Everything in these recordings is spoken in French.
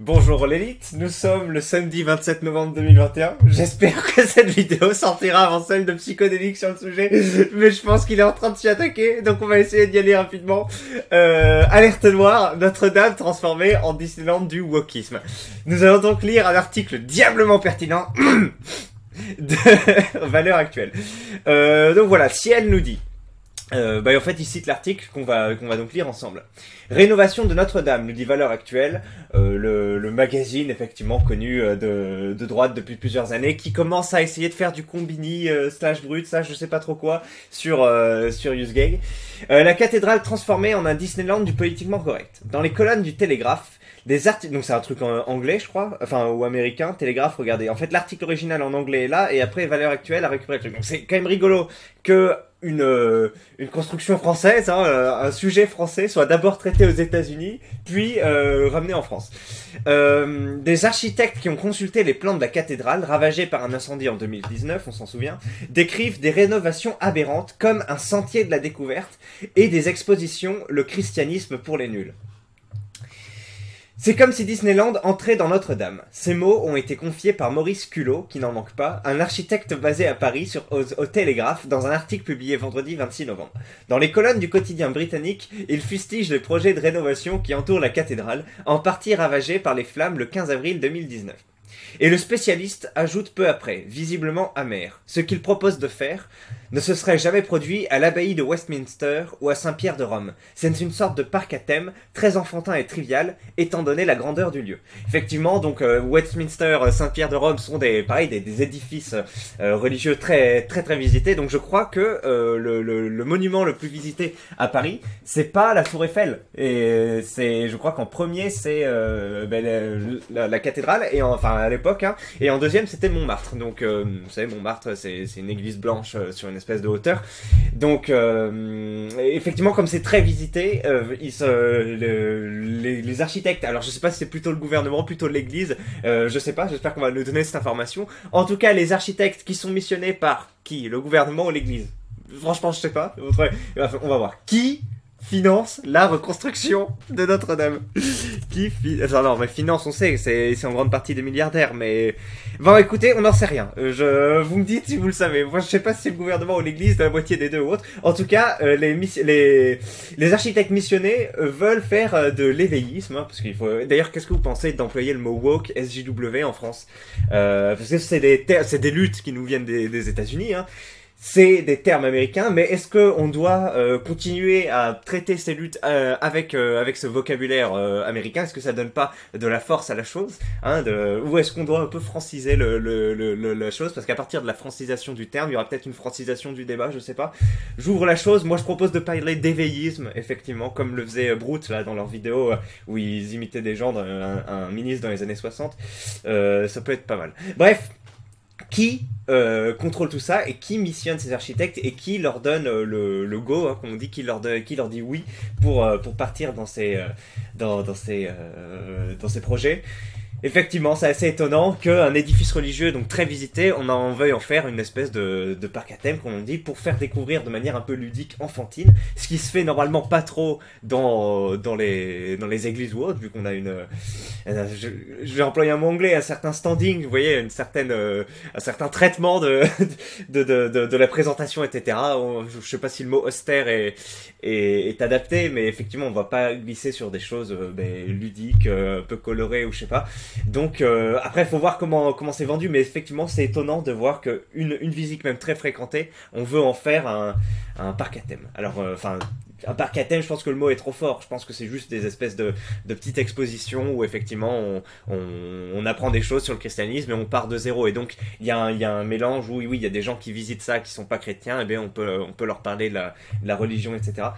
Bonjour l'élite, nous sommes le samedi 27 novembre 2021. J'espère que cette vidéo sortira avant celle de Psychodélique sur le sujet, mais je pense qu'il est en train de s'y attaquer, donc on va essayer d'y aller rapidement. Alerte noire, Notre-Dame transformée en Disneyland du wokisme. Nous allons donc lire un article diablement pertinent de valeur actuelle. Donc voilà, si elle nous dit... en fait, il cite l'article qu'on va donc lire ensemble. Rénovation de Notre-Dame, nous dit Valeurs Actuelles, le magazine effectivement connu de droite depuis plusieurs années, qui commence à essayer de faire du combini slash brut, ça je sais pas trop quoi, sur Newsgag. La cathédrale transformée en un Disneyland du politiquement correct. Dans les colonnes du Télégraphe, des articles, donc c'est un truc en anglais je crois, enfin ou américain, Télégraphe, regardez. En fait l'article original en anglais est là, et après Valeurs Actuelles a récupéré le truc. Donc c'est quand même rigolo que une construction française, hein, un sujet français soit d'abord traité aux États-Unis, puis ramené en France. Des architectes qui ont consulté les plans de la cathédrale, ravagée par un incendie en 2019, on s'en souvient, décrivent des rénovations aberrantes comme un sentier de la découverte et des expositions Le christianisme pour les nuls. C'est comme si Disneyland entrait dans Notre-Dame. Ces mots ont été confiés par Maurice Culot, qui n'en manque pas, un architecte basé à Paris au Télégraphe, dans un article publié vendredi 26 novembre. Dans les colonnes du quotidien britannique, il fustige les projets de rénovation qui entourent la cathédrale, en partie ravagée par les flammes le 15 avril 2019. Et le spécialiste ajoute peu après, visiblement amer, ce qu'il propose de faire ne se serait jamais produit à l'abbaye de Westminster ou à Saint-Pierre de Rome. C'est une sorte de parc à thème, très enfantin et trivial, étant donné la grandeur du lieu. Effectivement, donc Westminster, Saint-Pierre de Rome sont des édifices religieux très visités, donc je crois que le monument le plus visité à Paris, c'est pas la Tour Eiffel, et je crois qu'en premier c'est la cathédrale, et enfin à l'époque, hein, et en deuxième c'était Montmartre. Donc vous savez, Montmartre c'est une église blanche sur une espèce de hauteur. Donc effectivement, comme c'est très visité, les architectes, alors je sais pas si c'est plutôt le gouvernement, plutôt l'église, je sais pas, j'espère qu'on va nous donner cette information. En tout cas, les architectes qui sont missionnés par qui? Le gouvernement ou l'église? Franchement, je sais pas. On va voir. Qui finance la reconstruction de Notre-Dame? Non, mais finance, on sait, c'est en grande partie des milliardaires, mais... Bon, écoutez, on n'en sait rien. Vous me dites si vous le savez. Moi, je sais pas si c'est le gouvernement ou l'église, la moitié des deux ou autre. En tout cas, les architectes missionnés veulent faire de l'éveillisme, hein, parce qu'il faut... D'ailleurs, qu'est-ce que vous pensez d'employer le mot woke, SJW, en France? Parce que c'est des luttes qui nous viennent des États-Unis, hein. C'est des termes américains, mais est-ce que on doit continuer à traiter ces luttes avec ce vocabulaire américain? Est-ce que ça donne pas de la force à la chose, hein, ou est-ce qu'on doit un peu franciser la chose? Parce qu'à partir de la francisation du terme, il y aura peut-être une francisation du débat, je sais pas. J'ouvre la chose. Moi, je propose de parler d'éveillisme, effectivement, comme le faisait Brut là dans leur vidéo où ils imitaient des gens, un ministre dans les années 60. Ça peut être pas mal. Bref. Qui contrôle tout ça et qui missionne ces architectes et qui leur donne le go, hein, comme on dit, qui leur dit oui pour partir dans ces projets. Effectivement, c'est assez étonnant qu'un édifice religieux, donc très visité, on en veuille en faire une espèce de parc à thème, comme on dit, pour faire découvrir de manière un peu ludique, enfantine, ce qui se fait normalement pas trop dans les églises ou autres, vu qu'on a je vais employer un mot anglais, un certain standing, vous voyez, un certain traitement de la présentation, etc. Je sais pas si le mot austère est adapté, mais effectivement, on va pas glisser sur des choses ludiques, un peu colorées ou je sais pas. Donc après, il faut voir comment c'est vendu, mais effectivement, c'est étonnant de voir que une visite même très fréquentée, on veut en faire un parc à thème. Alors, un parc à thème, je pense que le mot est trop fort. Je pense que c'est juste des espèces de petites expositions où effectivement on apprend des choses sur le christianisme et on part de zéro. Et donc il y a un mélange où oui, il y a des gens qui visitent ça, qui sont pas chrétiens, et bien on peut leur parler de la religion, etc.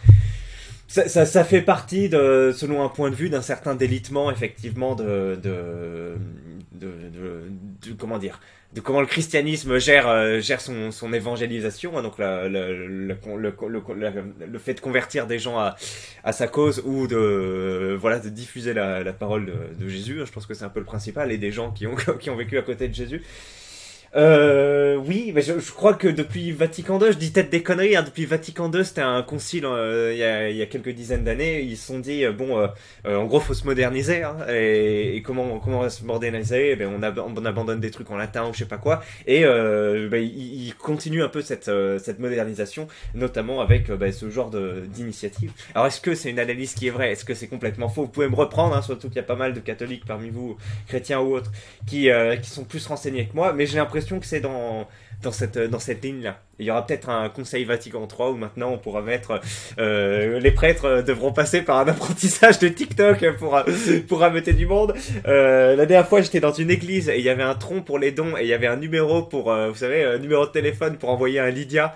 Ça fait partie selon un point de vue, d'un certain délitement, effectivement, comment dire, de comment le christianisme gère son évangélisation, hein, donc le fait de convertir des gens à sa cause ou de diffuser la parole de Jésus. Je pense que c'est un peu le principal, et des gens qui ont vécu à côté de Jésus. Oui, mais je crois que depuis Vatican II, je dis peut-être des conneries, hein, depuis Vatican II, c'était un concile il y a quelques dizaines d'années, ils se sont dit, en gros, faut se moderniser, hein, et comment on va se moderniser? Eh ben, on abandonne des trucs en latin ou je sais pas quoi, et ils continuent un peu cette modernisation, notamment avec ce genre d'initiative. Alors, est-ce que c'est une analyse qui est vraie? Est-ce que c'est complètement faux? Vous pouvez me reprendre, hein, surtout qu'il y a pas mal de catholiques parmi vous, chrétiens ou autres, qui sont plus renseignés que moi, mais j'ai l'impression que c'est dans cette ligne-là. Il y aura peut-être un conseil Vatican III où maintenant on pourra mettre les prêtres devront passer par un apprentissage de TikTok pour rameuter du monde. La dernière fois j'étais dans une église et il y avait un tronc pour les dons et il y avait un numéro pour vous savez un numéro de téléphone pour envoyer un Lydia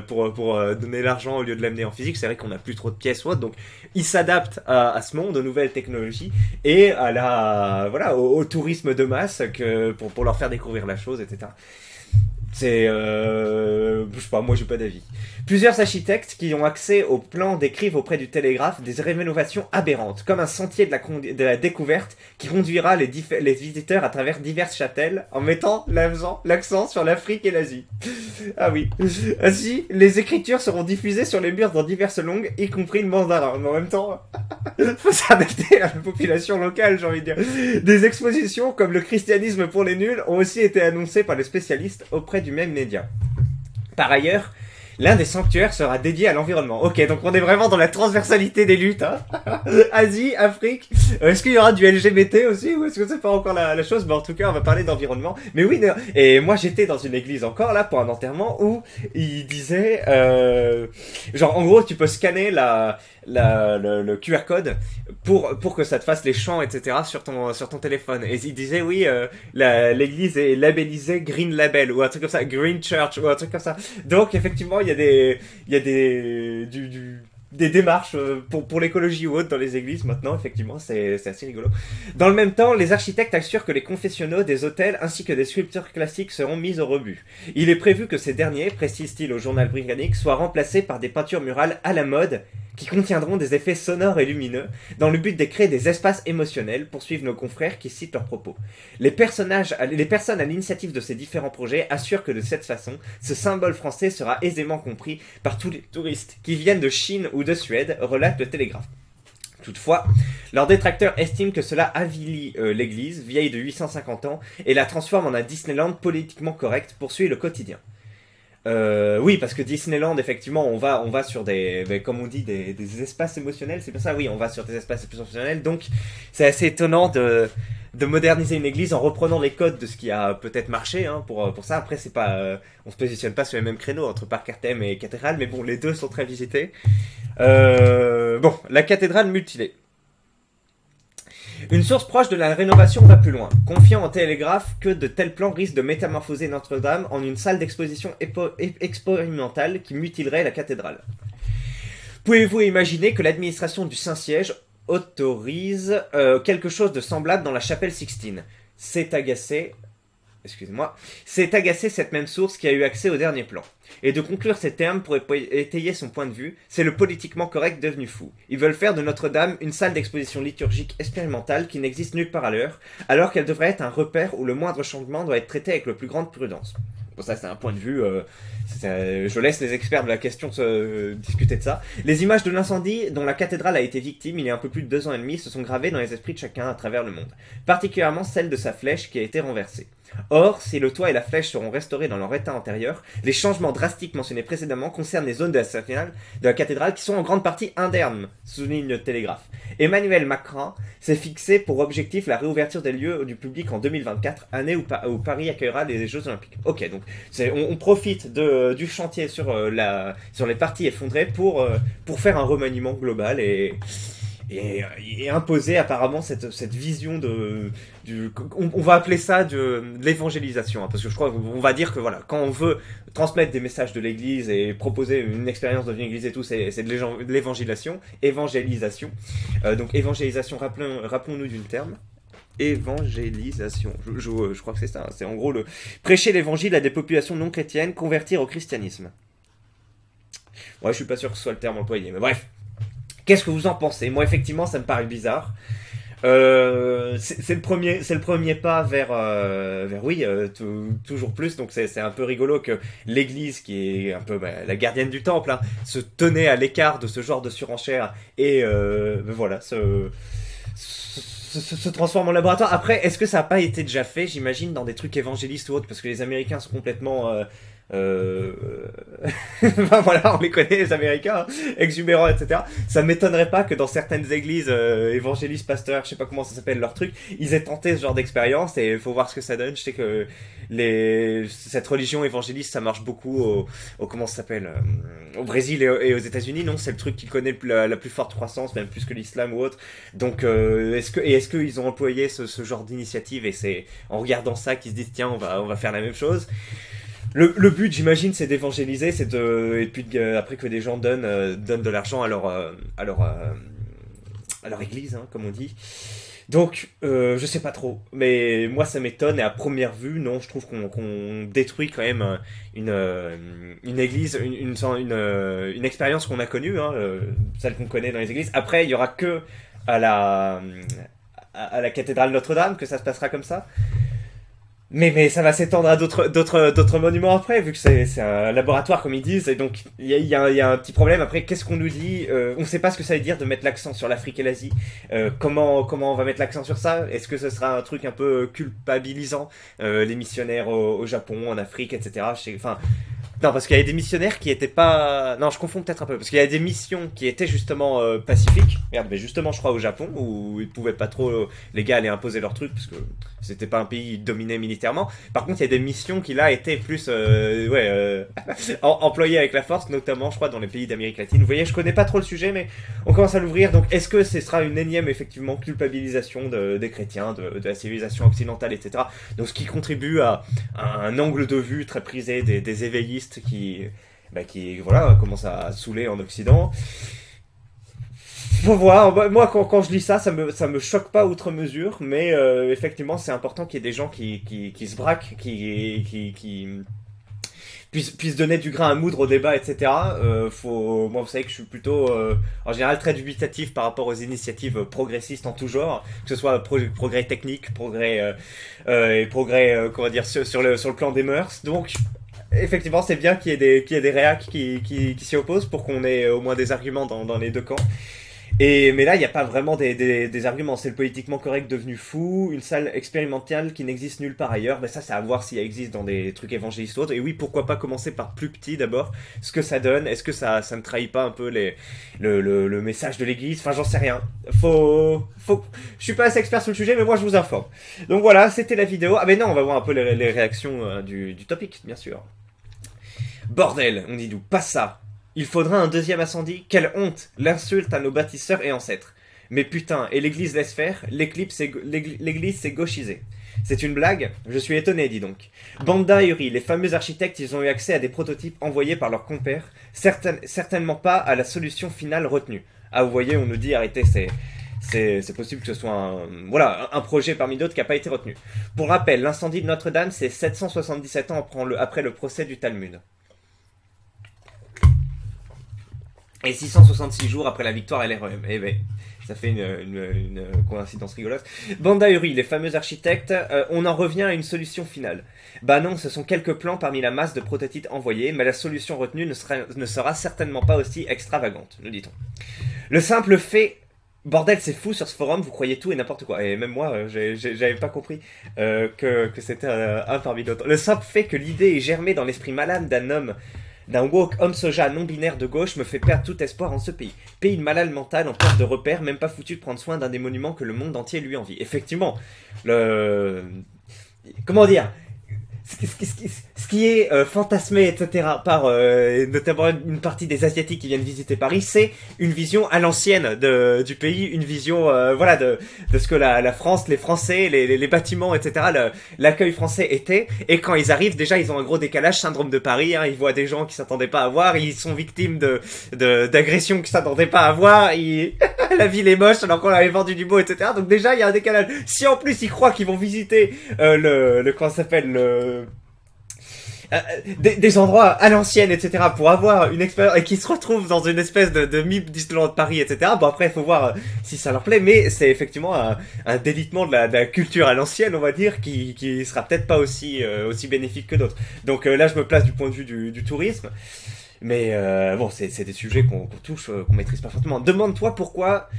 pour donner l'argent au lieu de l'amener en physique. C'est vrai qu'on n'a plus trop de pièces ou autre, donc ils s'adaptent à ce monde, aux nouvelles technologies et à au tourisme de masse pour leur faire découvrir la chose, etc. C'est, je sais pas, moi j'ai pas d'avis. Plusieurs architectes qui ont accès au plan décrivent auprès du Télégraphe des rénovations aberrantes, comme un sentier de la découverte qui conduira les visiteurs à travers diverses châtelles en mettant l'accent sur l'Afrique et l'Asie. Ah oui. Ainsi, les écritures seront diffusées sur les murs dans diverses langues, y compris le mandarin. Mais en même temps, faut s'adapter à la population locale, j'ai envie de dire. Des expositions comme le christianisme pour les nuls ont aussi été annoncées par les spécialistes auprès du même média. Par ailleurs, l'un des sanctuaires sera dédié à l'environnement. Ok, donc on est vraiment dans la transversalité des luttes, hein. Asie, Afrique. Est-ce qu'il y aura du LGBT aussi, ou est-ce que c'est pas encore la chose? Mais en tout cas, on va parler d'environnement. Mais oui, et moi j'étais dans une église encore là pour un enterrement où il disait, genre en gros, tu peux scanner le QR code pour que ça te fasse les chants, etc. sur ton téléphone. Et il disait oui, l'église est labellisée Green Label ou un truc comme ça, Green Church ou un truc comme ça. Donc effectivement, il y a des démarches pour l'écologie ou autre dans les églises maintenant, effectivement, c'est assez rigolo. Dans le même temps, les architectes assurent que les confessionnaux des hôtels ainsi que des sculptures classiques seront mis au rebut. Il est prévu que ces derniers, précise-t-il au journal britannique, soient remplacés par des peintures murales à la mode qui contiendront des effets sonores et lumineux dans le but de créer des espaces émotionnels, poursuivent nos confrères qui citent leurs propos. Les personnes à l'initiative de ces différents projets assurent que de cette façon, ce symbole français sera aisément compris par tous les touristes qui viennent de Chine ou de Suède, relate le Télégraphe. Toutefois, leurs détracteurs estiment que cela avilit l'église, vieille de 850 ans, et la transforme en un Disneyland politiquement correct, poursuit le quotidien. Oui, parce que Disneyland, effectivement, on va sur comme on dit, des espaces émotionnels, c'est bien ça, oui, on va sur des espaces émotionnels, donc c'est assez étonnant de moderniser une église en reprenant les codes de ce qui a peut-être marché, hein, pour ça. Après, c'est pas, on se positionne pas sur les mêmes créneaux entre Parc Artem et cathédrale, mais bon, les deux sont très visités. La cathédrale mutilée. Une source proche de la rénovation va plus loin, confiant au Télégraphe que de tels plans risquent de métamorphoser Notre-Dame en une salle d'exposition expérimentale qui mutilerait la cathédrale. Pouvez-vous imaginer que l'administration du Saint-Siège autorise quelque chose de semblable dans la chapelle Sixtine? C'est agacé cette même source qui a eu accès au dernier plan. Et de conclure ces termes pour étayer son point de vue, c'est le politiquement correct devenu fou. Ils veulent faire de Notre-Dame une salle d'exposition liturgique expérimentale qui n'existe nulle part ailleurs, alors qu'elle devrait être un repère où le moindre changement doit être traité avec la plus grande prudence. Bon, ça c'est un point de vue, je laisse les experts de la question discuter de ça. Les images de l'incendie dont la cathédrale a été victime il y a un peu plus de 2 ans et demi se sont gravées dans les esprits de chacun à travers le monde, particulièrement celle de sa flèche qui a été renversée. Or, si le toit et la flèche seront restaurés dans leur état antérieur, les changements drastiques mentionnés précédemment concernent les zones de la cathédrale qui sont en grande partie indemnes, souligne le Télégraphe. Emmanuel Macron s'est fixé pour objectif la réouverture des lieux du public en 2024, année où Paris accueillera les Jeux Olympiques. Ok, donc on profite du chantier sur les parties effondrées pour faire un remaniement global et imposer apparemment cette vision on va appeler ça de l'évangélisation, hein, parce que je crois qu'on va dire que voilà, quand on veut transmettre des messages de l'église et proposer une expérience dans une église et tout, c'est de l'évangélisation, donc évangélisation, rappelons-nous du terme. Évangélisation, je crois que c'est ça, c'est en gros prêcher l'évangile à des populations non chrétiennes, convertir au christianisme. Ouais, je suis pas sûr que ce soit le terme employé, mais bref. Qu'est-ce que vous en pensez? Moi, effectivement, ça me paraît bizarre. c'est le premier pas vers oui, toujours plus. Donc c'est un peu rigolo que l'Église, qui est un peu la gardienne du temple, hein, se tenait à l'écart de ce genre de surenchère et voilà, se transforme en laboratoire. Après, est-ce que ça n'a pas été déjà fait, j'imagine, dans des trucs évangélistes ou autres, parce que les Américains sont complètement euh... enfin, voilà, on les connaît, les Américains, hein, exubérants, etc. Ça m'étonnerait pas que dans certaines églises évangélistes, pasteurs, je sais pas comment ça s'appelle leur truc, ils aient tenté ce genre d'expérience et il faut voir ce que ça donne. Je sais que cette religion évangéliste, ça marche beaucoup comment ça s'appelle, au Brésil et aux États-Unis, non, c'est le truc qui connaît la plus forte croissance, même plus que l'islam ou autre. Donc est-ce qu'ils ont employé ce genre d'initiative, et c'est en regardant ça qu'ils se disent tiens, on va faire la même chose. Le but, j'imagine, c'est d'évangéliser, et puis après que des gens donnent de l'argent à leur église, hein, comme on dit. Donc, je sais pas trop, mais moi ça m'étonne, et à première vue, non, je trouve qu'on détruit quand même une église, une expérience qu'on a connue, hein, celle qu'on connaît dans les églises. Après, il y aura que à la cathédrale Notre-Dame que ça se passera comme ça. Mais ça va s'étendre à d'autres monuments après, vu que c'est un laboratoire, comme ils disent, et donc il y a un petit problème. Après, qu'est-ce qu'on nous dit? On ne sait pas ce que ça veut dire de mettre l'accent sur l'Afrique et l'Asie. Comment on va mettre l'accent sur ça? Est-ce que ce sera un truc un peu culpabilisant, les missionnaires au Japon, en Afrique, etc. Enfin, non, parce qu'il y avait des missionnaires qui étaient pas... Non, je confonds peut-être un peu, parce qu'il y avait des missions qui étaient justement pacifiques. Merde, mais justement, je crois, au Japon, où ils pouvaient pas trop, les gars, aller imposer leurs trucs, parce que c'était pas un pays dominé militairement. Par contre, il y a des missions qui, là, étaient plus, employées avec la force, notamment, je crois, dans les pays d'Amérique latine. Vous voyez, je connais pas trop le sujet, mais on commence à l'ouvrir. Donc, est-ce que ce sera une énième, effectivement, culpabilisation des chrétiens, de la civilisation occidentale, etc. Donc, ce qui contribue à un angle de vue très prisé des éveillistes qui voilà, commence à saouler en Occident. Faut voir. Moi, quand je lis ça, ça me choque pas outre mesure, mais effectivement, c'est important qu'il y ait des gens qui se braquent, qui puissent donner du grain à moudre au débat, etc. Moi, vous savez que je suis plutôt, en général, très dubitatif par rapport aux initiatives progressistes en tout genre, que ce soit progrès technique, progrès et progrès, comment dire, sur le plan des mœurs. Donc, effectivement, c'est bien qu'il y ait des réacs qui s'y opposent pour qu'on ait au moins des arguments dans les deux camps. Mais là, il n'y a pas vraiment des arguments. C'est le politiquement correct devenu fou, une salle expérimentale qui n'existe nulle part ailleurs. Ben ça, c'est à voir s'il existe dans des trucs évangélistes ou autres. Et oui, pourquoi pas commencer par plus petit d'abord. Ce que ça donne, est-ce que ça ne trahit pas un peu le message de l'église? Enfin, j'en sais rien. Je suis pas assez expert sur le sujet, mais moi, je vous informe. Donc voilà, c'était la vidéo. Ah ben non, on va voir un peu les réactions du topic, bien sûr. Bordel, on dit d'où? Pas ça. Il faudra un deuxième incendie? Quelle honte! L'insulte à nos bâtisseurs et ancêtres. Mais putain, et l'église laisse faire? L'église s'est gauchisée. C'est une blague? Je suis étonné, dis donc. Banda Uri, les fameux architectes, ils ont eu accès à des prototypes envoyés par leurs compères, certainement pas à la solution finale retenue. Ah, vous voyez, on nous dit, arrêtez, c'est possible que ce soit un projet parmi d'autres qui n'a pas été retenu. Pour rappel, l'incendie de Notre-Dame, c'est 777 ans après le procès du Talmud. Et 666 jours après la victoire à l'REM. Eh ben, ça fait une coïncidence rigolote. Banda Uri, les fameux architectes, on en revient à une solution finale. Bah non, ce sont quelques plans parmi la masse de prototypes envoyés, mais la solution retenue ne sera certainement pas aussi extravagante, nous dit-on. Le simple fait... Bordel, c'est fou sur ce forum, vous croyez tout et n'importe quoi. Et même moi, j'avais pas compris que c'était un parmi d'autres. Le simple fait que l'idée est germée dans l'esprit malade d'un woke homme soja non-binaire de gauche me fait perdre tout espoir en ce pays. Pays de malade mental en perte de repère, même pas foutu de prendre soin d'un des monuments que le monde entier lui envie. Effectivement, comment dire, ce qui est fantasmé, etc., par notamment une partie des Asiatiques qui viennent visiter Paris, c'est une vision à l'ancienne du pays, une vision voilà de ce que la France, les Français, les bâtiments, etc., l'accueil français était. Et quand ils arrivent, déjà ils ont un gros décalage, syndrome de Paris, hein, ils voient des gens qui s'attendaient pas à voir, ils sont victimes d'agressions qu'ils s'attendaient pas à voir, la ville est moche alors qu'on avait vendu du beau, etc. Donc déjà il y a un décalage. Si en plus ils croient qu'ils vont visiter comment ça s'appelle des endroits à l'ancienne, etc., pour avoir une expérience, et qui se retrouvent dans une espèce de MIP Disneyland Paris, etc. Bon, après, il faut voir si ça leur plaît, mais c'est effectivement un délitement de la culture à l'ancienne, on va dire, qui sera peut-être pas aussi bénéfique que d'autres. Donc là, je me place du point de vue du tourisme. Mais bon, c'est des sujets qu'on touche, qu'on maîtrise parfaitement. Demande-toi pourquoi,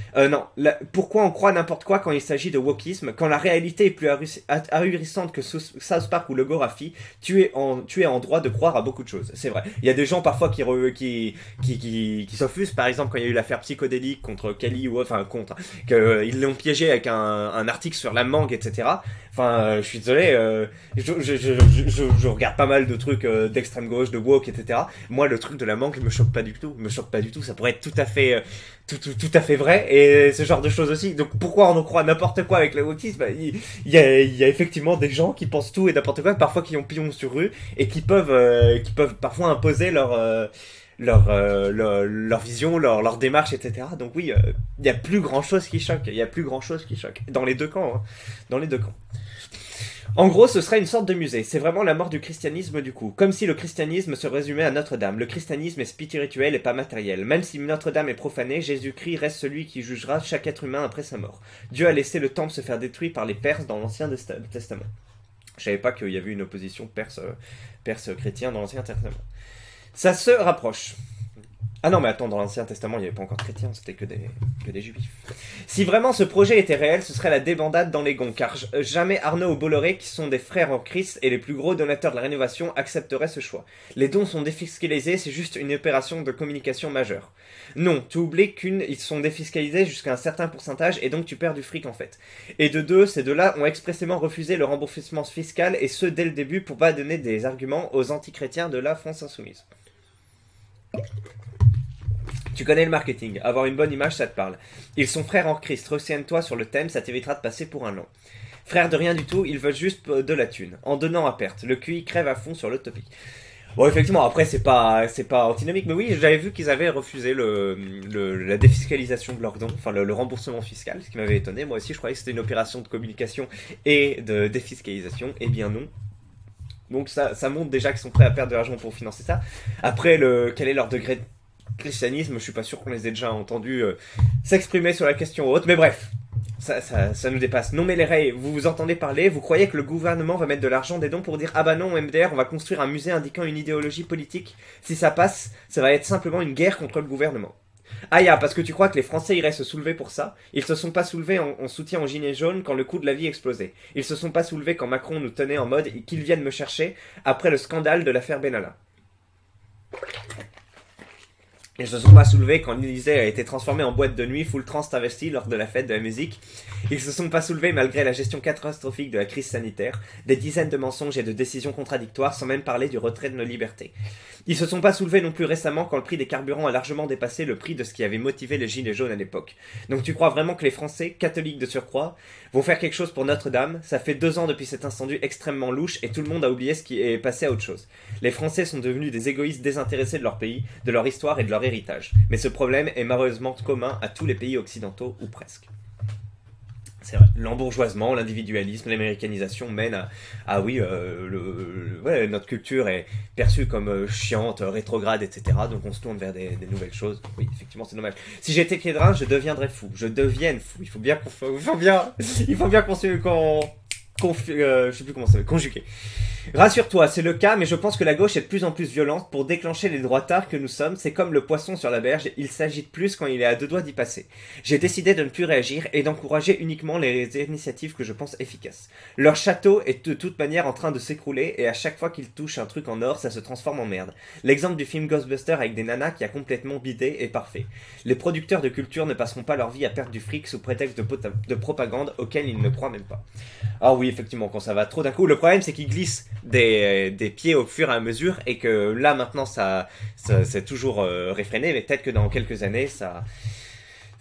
pourquoi on croit n'importe quoi quand il s'agit de wokisme, quand la réalité est plus ahurissante que South Park ou le Gorafi, tu es en droit de croire à beaucoup de choses. C'est vrai. Il y a des gens parfois qui s'offusent, par exemple quand il y a eu l'affaire psychodélique contre Kelly ou enfin contre, qu'ils l'ont piégé avec un article sur la mangue, etc. Enfin, je suis désolé, je regarde pas mal de trucs d'extrême gauche, de woke, etc. Moi, le truc de la mangue me choque pas du tout. Me choque pas du tout. Ça pourrait être tout à fait, tout à fait vrai. Et ce genre de choses aussi. Donc, pourquoi on en croit n'importe quoi avec le wokisme? Il y a effectivement des gens qui pensent tout et n'importe quoi, parfois qui ont pignon sur rue et qui peuvent parfois imposer leur vision, leur démarche, etc. Donc oui, il y a plus grand chose qui choque. Il y a plus grand chose qui choque. Dans les deux camps, hein. Dans les deux camps. En gros, ce serait une sorte de musée. C'est vraiment la mort du christianisme du coup. Comme si le christianisme se résumait à Notre-Dame. Le christianisme est spirituel et pas matériel. Même si Notre-Dame est profanée, Jésus-Christ reste celui qui jugera chaque être humain après sa mort. Dieu a laissé le temple se faire détruire par les Perses dans l'Ancien Testament. Je savais pas qu'il y avait une opposition perse-chrétien dans l'Ancien Testament. Ça se rapproche. Ah non, mais attends, dans l'Ancien Testament, il n'y avait pas encore de chrétiens, c'était que des juifs. Si vraiment ce projet était réel, ce serait la débandade dans les gonds, car jamais Arnaud ou Bolloré, qui sont des frères en Christ et les plus gros donateurs de la rénovation, accepteraient ce choix. Les dons sont défiscalisés, c'est juste une opération de communication majeure. Non, tu oublies ils sont défiscalisés jusqu'à un certain pourcentage et donc tu perds du fric en fait. Et de deux, ces deux-là ont expressément refusé le remboursement fiscal et ce dès le début pour pas donner des arguments aux antichrétiens de la France insoumise. Tu connais le marketing, avoir une bonne image ça te parle. Ils sont frères en Christ, retiens-toi sur le thème, ça t'évitera de passer pour un lent. Frères de rien du tout, ils veulent juste de la thune, en donnant à perte. Le QI crève à fond sur le topic. Bon, effectivement, après c'est pas antinomique, mais oui, j'avais vu qu'ils avaient refusé la défiscalisation de leurs dons, enfin le remboursement fiscal, ce qui m'avait étonné. Moi aussi, je croyais que c'était une opération de communication et de défiscalisation. Eh bien non. Donc ça montre déjà qu'ils sont prêts à perdre de l'argent pour financer ça. Après, quel est leur degré de christianisme, je suis pas sûr qu'on les ait déjà entendus s'exprimer sur la question haute, mais bref, ça nous dépasse. Non mais les Ray, vous vous entendez parler, vous croyez que le gouvernement va mettre de l'argent des dons pour dire ah bah non MDR, on va construire un musée indiquant une idéologie politique. Si ça passe, ça va être simplement une guerre contre le gouvernement. Ah ya, parce que tu crois que les Français iraient se soulever pour ça? Ils se sont pas soulevés en soutien aux gilets jaunes quand le coût de la vie explosait. Ils se sont pas soulevés quand Macron nous tenait en mode qu'ils viennent me chercher après le scandale de l'affaire Benalla. Ils se sont pas soulevés quand l'Élysée a été transformé en boîte de nuit full trans travesti lors de la fête de la musique. Ils se sont pas soulevés malgré la gestion catastrophique de la crise sanitaire, des dizaines de mensonges et de décisions contradictoires sans même parler du retrait de nos libertés. Ils se sont pas soulevés non plus récemment quand le prix des carburants a largement dépassé le prix de ce qui avait motivé les gilets jaunes à l'époque. Donc tu crois vraiment que les Français, catholiques de surcroît, vont faire quelque chose pour Notre-Dame? Ça fait 2 ans depuis cet incendie extrêmement louche et tout le monde a oublié ce qui est passé à autre chose. Les Français sont devenus des égoïstes désintéressés de leur pays, de leur histoire et de leur héritage. Mais ce problème est malheureusement commun à tous les pays occidentaux, ou presque. C'est vrai. L'embourgeoisement, l'individualisme, l'américanisation mènent ouais, notre culture est perçue comme chiante, rétrograde, etc. Donc on se tourne vers des nouvelles choses. Oui, effectivement, c'est dommage. Si j'étais Kédrin, je deviendrais fou. Je devienne fou. Il faut bien je sais plus comment ça s'appelle, conjuguer. Rassure-toi, c'est le cas, mais je pense que la gauche est de plus en plus violente pour déclencher les droitards que nous sommes. C'est comme le poisson sur la berge, il s'agite plus quand il est à 2 doigts d'y passer. J'ai décidé de ne plus réagir et d'encourager uniquement les initiatives que je pense efficaces. Leur château est de toute manière en train de s'écrouler et à chaque fois qu'ils touchent un truc en or, ça se transforme en merde. L'exemple du film Ghostbusters avec des nanas qui a complètement bidé est parfait. Les producteurs de culture ne passeront pas leur vie à perdre du fric sous prétexte de propagande auquel ils ne croient même pas. Ah oui, effectivement, quand ça va trop d'un coup, le problème c'est qu'ils glissent des pieds au fur et à mesure et que là maintenant ça c'est toujours réfréné, mais peut-être que dans quelques années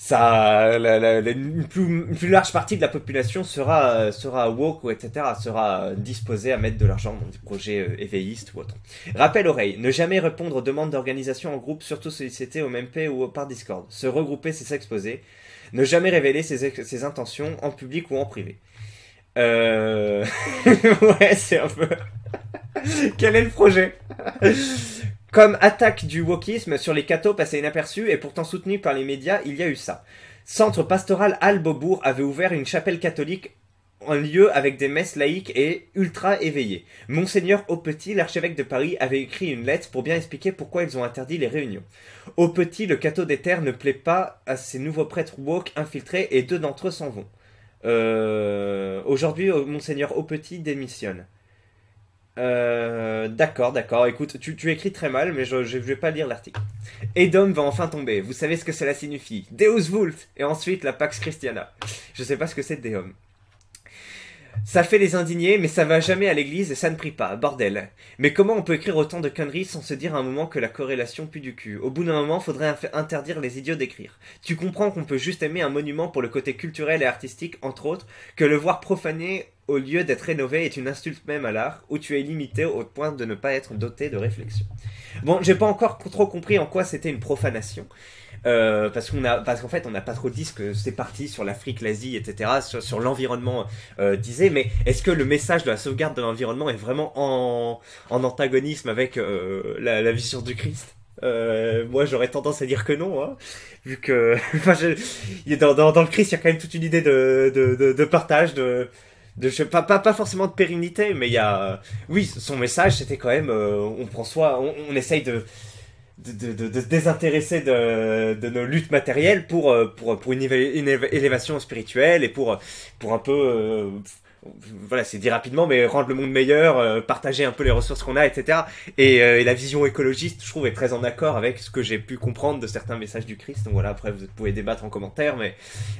une plus large partie de la population sera woke ou etc. sera disposée à mettre de l'argent dans des projets éveillistes ou autres. Rappel oreille, ne jamais répondre aux demandes d'organisation en groupe, surtout sollicitées au MP ou par Discord. Se regrouper, c'est s'exposer. Ne jamais révéler ses intentions en public ou en privé. Ouais, c'est un peu... Quel est le projet? Comme attaque du wokisme sur les cathos passé inaperçu et pourtant soutenu par les médias, il y a eu ça. Centre pastoral Al-Bobour avait ouvert une chapelle catholique en lieu avec des messes laïques et ultra éveillées. Monseigneur Aupetit, l'archevêque de Paris, avait écrit une lettre pour bien expliquer pourquoi ils ont interdit les réunions. Aupetit, le catho des terres, ne plaît pas à ces nouveaux prêtres woke infiltrés et 2 d'entre eux s'en vont. Aujourd'hui, Monseigneur Aupetit démissionne. D'accord. Écoute, tu écris très mal, mais je vais pas lire l'article. Edom va enfin tomber. Vous savez ce que cela signifie. Deus Vult. Et ensuite, la Pax Christiana. Je sais pas ce que c'est Deum. Ça fait les indignés, mais ça va jamais à l'église et ça ne prie pas, bordel. Mais comment on peut écrire autant de conneries sans se dire à un moment que la corrélation pue du cul? Au bout d'un moment, faudrait interdire les idiots d'écrire. Tu comprends qu'on peut juste aimer un monument pour le côté culturel et artistique, entre autres, que le voir profané au lieu d'être rénové est une insulte même à l'art, où tu es limité au point de ne pas être doté de réflexion. Bon, j'ai pas encore trop compris en quoi c'était une profanation. Parce qu'en fait on n'a pas trop dit ce que c'est parti sur l'Afrique, l'Asie, etc. sur l'environnement disait, mais est-ce que le message de la sauvegarde de l'environnement est vraiment en antagonisme avec la vision du Christ? Moi j'aurais tendance à dire que non, hein, vu que dans le Christ il y a quand même toute une idée de partage, pas forcément de pérennité, mais il y a oui, son message c'était quand même on prend soin, on essaye de désintéresser de nos luttes matérielles pour une élévation spirituelle et pour un peu voilà, c'est dit rapidement, mais rendre le monde meilleur, partager un peu les ressources qu'on a, etc. Et la vision écologiste, je trouve, est très en accord avec ce que j'ai pu comprendre de certains messages du Christ. Donc voilà, après vous pouvez débattre en commentaire, mais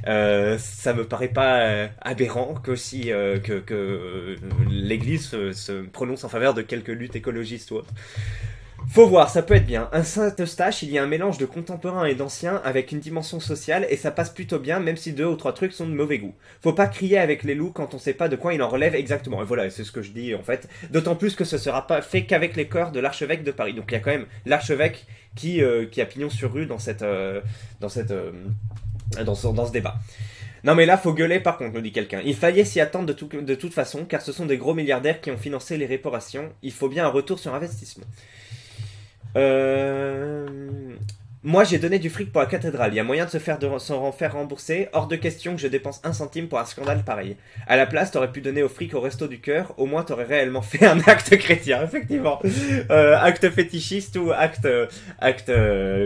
ça me paraît pas aberrant qu'aussi que l'Église se prononce en faveur de quelques luttes écologistes ou autres. Faut voir, ça peut être bien. Un Saint-Eustache, il y a un mélange de contemporain et d'ancien avec une dimension sociale et ça passe plutôt bien même si 2 ou 3 trucs sont de mauvais goût. Faut pas crier avec les loups quand on sait pas de quoi il en relève exactement. Et voilà, c'est ce que je dis en fait. D'autant plus que ce sera pas fait qu'avec les cœurs de l'archevêque de Paris. Donc il y a quand même l'archevêque qui a pignon sur rue dans ce débat. Non mais là faut gueuler par contre, nous dit quelqu'un. Il fallait s'y attendre de toute façon car ce sont des gros milliardaires qui ont financé les réparations. Il faut bien un retour sur investissement. Moi j'ai donné du fric pour la cathédrale, il y a moyen de s'en faire rembourser, hors de question que je dépense 1 centime pour un scandale pareil. À la place t'aurais pu donner au fric au resto du cœur, au moins t'aurais réellement fait un acte chrétien, effectivement. Acte fétichiste ou acte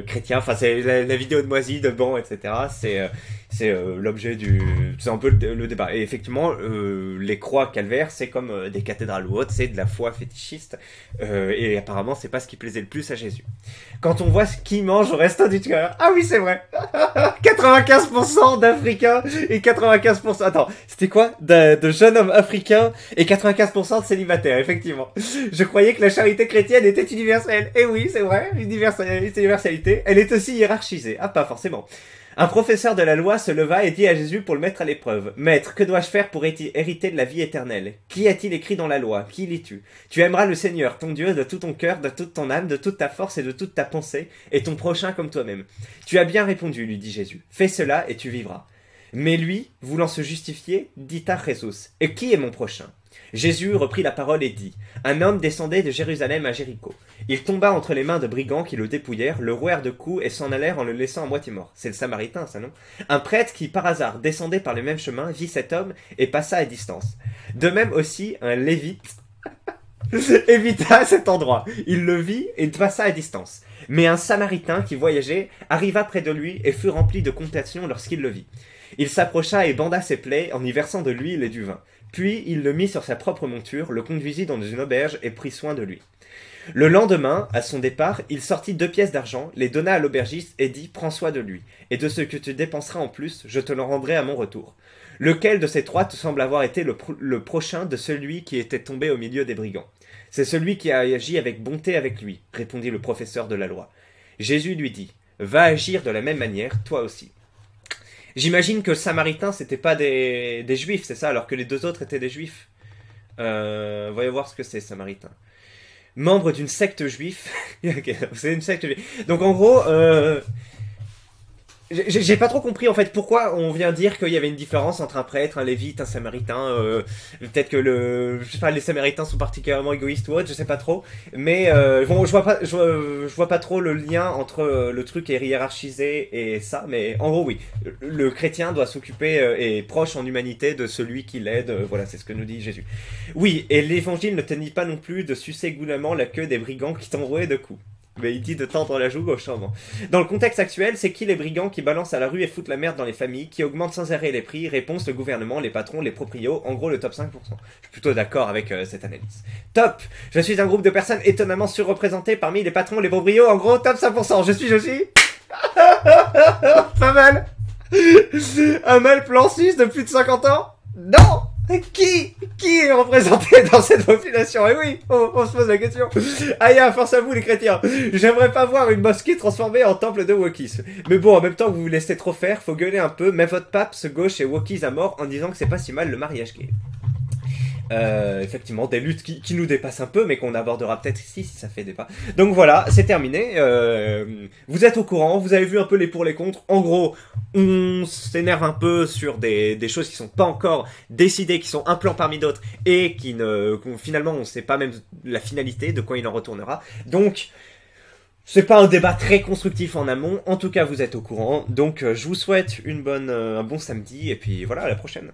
chrétien, enfin c'est la vidéo de Moisy, de Ban, etc. C'est l'objet c'est un peu le débat. Et effectivement, les croix calvaires, c'est comme des cathédrales ou autres, c'est de la foi fétichiste. Et apparemment, c'est pas ce qui plaisait le plus à Jésus. Quand on voit ce qu'il mange au resto du cœur, ah oui, c'est vrai. 95% d'Africains et 95%... Attends, c'était quoi de jeunes hommes africains et 95% de célibataires, effectivement. Je croyais que la charité chrétienne était universelle. Et oui, c'est vrai, universalité. Elle est aussi hiérarchisée. Ah, pas forcément. Un professeur de la loi se leva et dit à Jésus pour le mettre à l'épreuve. « Maître, que dois-je faire pour hériter de la vie éternelle? Qui a-t-il écrit dans la loi? Qui lis-tu? Tu aimeras le Seigneur, ton Dieu, de tout ton cœur, de toute ton âme, de toute ta force et de toute ta pensée, et ton prochain comme toi-même. Tu as bien répondu, lui dit Jésus. Fais cela et tu vivras. Mais lui, voulant se justifier, dit à Jésus. Et qui est mon prochain? Jésus reprit la parole et dit « Un homme descendait de Jérusalem à Jéricho. Il tomba entre les mains de brigands qui le dépouillèrent, le rouèrent de coups et s'en allèrent en le laissant à moitié mort. » C'est le Samaritain, ça, non? Un prêtre qui, par hasard, descendait par le même chemin, vit cet homme et passa à distance. De même aussi, un Lévite évita cet endroit. Il le vit et passa à distance. Mais un Samaritain qui voyageait arriva près de lui et fut rempli de compassion lorsqu'il le vit. Il s'approcha et banda ses plaies en y versant de l'huile et du vin. Puis il le mit sur sa propre monture, le conduisit dans une auberge et prit soin de lui. Le lendemain, à son départ, il sortit 2 pièces d'argent, les donna à l'aubergiste et dit « Prends soin de lui, et de ce que tu dépenseras en plus, je te le rendrai à mon retour. » Lequel de ces 3 te semble avoir été le prochain de celui qui était tombé au milieu des brigands? C'est celui qui a agi avec bonté avec lui, répondit le professeur de la loi. Jésus lui dit « Va agir de la même manière, toi aussi. » J'imagine que le Samaritain, c'était pas des Juifs, c'est ça, alors que les 2 autres étaient des Juifs. Voyons voir ce que c'est, Samaritain. Membre d'une secte juive. Okay, c'est une secte juive. Donc en gros, J'ai pas trop compris en fait pourquoi on vient dire qu'il y avait une différence entre un prêtre, un lévite, un samaritain. Peut-être que je sais pas, les samaritains sont particulièrement égoïstes ou autre, je sais pas trop. Mais bon, je vois pas trop le lien entre le truc est hiérarchisé et ça. Mais en gros, oui, le chrétien doit s'occuper et proche en humanité de celui qui l'aide. Voilà, c'est ce que nous dit Jésus. Oui, et l'évangile ne te dit pas non plus de sucer goulamment la queue des brigands qui t'envoient de coups. Mais il dit de tendre la joue gauchement. Dans le contexte actuel, c'est qui les brigands qui balancent à la rue et foutent la merde dans les familles, qui augmentent sans arrêt les prix? Réponse, le gouvernement, les patrons, les proprios, en gros le top 5%. Je suis plutôt d'accord avec cette analyse. Top. Je suis un groupe de personnes étonnamment surreprésentées parmi les patrons, les proprios, en gros top 5%. Je suis pas mal. Un mâle plan 6 de plus de 50 ans? Non. Qui est représenté dans cette population? Et oui, on se pose la question. Aïe, force à vous les chrétiens. J'aimerais pas voir une mosquée transformée en temple de wokisme. Mais bon, en même temps que vous vous laissez trop faire, faut gueuler un peu, mais votre pape se gauche et wokise à mort en disant que c'est pas si mal le mariage gay. Effectivement, des luttes qui nous dépassent un peu, mais qu'on abordera peut-être ici si ça fait débat. Donc voilà, c'est terminé. Vous êtes au courant, vous avez vu un peu les pour les contre. En gros, on s'énerve un peu sur des choses qui sont pas encore décidées, qui sont un plan parmi d'autres, et finalement on sait pas même la finalité de quoi il en retournera. Donc c'est pas un débat très constructif en amont. En tout cas, vous êtes au courant. Donc je vous souhaite un bon samedi, et puis voilà, à la prochaine.